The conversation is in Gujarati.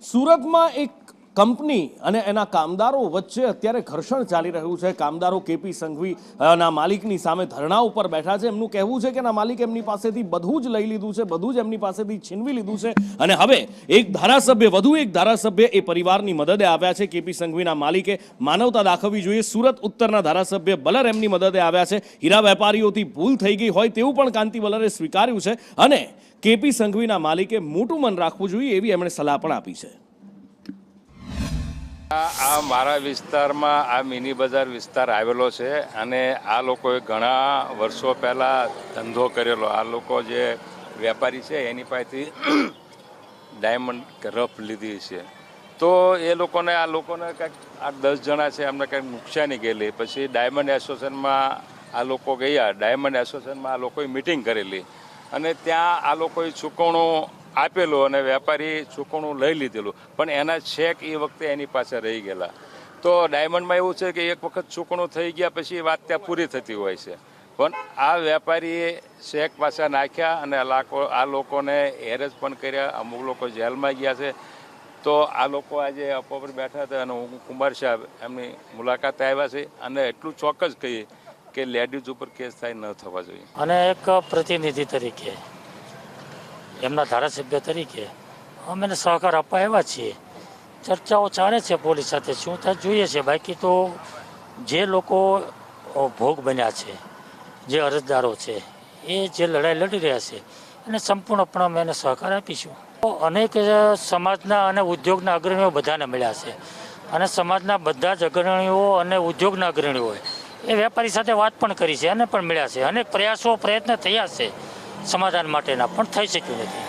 સુરતમાં એક કંપની અને એના કામદારો વચ્ચે અત્યારે ઘર્ષણ ચાલી રહ્યું છે। કામદારો કેપી સંઘવીના માલિકની સામે ધરણા ઉપર બેઠા છે। એમનું કહેવું છે કે ના માલિક એમની પાસેથી બધું જ લઈ લીધું છે, બધું જ એમની પાસેથી છીનવી લીધું છે અને હવે વધુ એક ધારાસભ્ય એ પરિવારની મદદે આવ્યા છે। કેપી સંઘવીના માલિકે માનવતા દાખવવી જોઈએ। સુરત ઉત્તરના ધારાસભ્ય બલર એમની મદદે આવ્યા છે। હીરા વેપારીઓથી ભૂલ થઈ ગઈ હોય તેવું પણ કાંતિ બલરે સ્વીકાર્યું છે અને કેપી સંઘવીના માલિકે મોટું મન રાખવું જોઈએ એવી એમણે સલાહ પણ આપી છે। આ મારા વિસ્તારમાં આ મિની બજાર વિસ્તાર આવેલો છે અને આ લોકોએ ઘણા વર્ષો પહેલાં ધંધો કરેલો। આ લોકો જે વેપારી છે એની પાસેથી ડાયમંડ રફ લીધી છે, તો એ લોકોને કંઈક 8-10 જણા છે એમને કંઈક નુકસાની ગયેલી। પછી ડાયમંડ એસોસિએશનમાં આ લોકો ગયા, ડાયમંડ એસોસિએશનમાં આ લોકોએ મિટિંગ કરેલી અને ત્યાં આ લોકોએ ચૂકવણું આપેલું અને વેપારી ચૂકવણું લઈ લીધેલું, પણ એના ચેક એ વખતે એની પાસે રહી ગયેલા। તો ડાયમંડમાં એવું છે કે એક વખત ચૂકવણું થઈ ગયા પછી વાત ત્યાં પૂરી થતી હોય છે, પણ આ વેપારીએ ચેક પાછા નાખ્યા અને આ લોકોને હેરેસ પણ કર્યા। અમુક લોકો જેલમાં ગયા છે। તો આ લોકો આજે અપા પર બેઠા હતા અને હું કુમાર સાહેબ એમની મુલાકાતે આવ્યા છે અને એટલું ચોક્કસ કહીએ કે લેડીઝ ઉપર કેસ થાય ન થવા જોઈએ। અને એક પ્રતિનિધિ તરીકે, એમના ધારાસભ્ય તરીકે અમે એને સહકાર આપવા આવ્યા છીએ। ચર્ચાઓ ચાલે છે પોલીસ સાથે, શું થાય જોઈએ છે। બાકી તો જે લોકો ભોગ બન્યા છે, જે અરજદારો છે, એ જે લડાઈ લડી રહ્યા છે એને સંપૂર્ણપણે અમે એને સહકાર આપીશું। અનેક સમાજના અને ઉદ્યોગના અગ્રણીઓ બધાને મળ્યા છે અને સમાજના બધા જ અગ્રણીઓ અને ઉદ્યોગના અગ્રણીઓએ એ વેપારી સાથે વાત પણ કરી છે અને પણ મળ્યા છે। અનેક પ્રયત્ન થયા છે સમાધાન માટેના, પણ થઈ શક્યું નથી।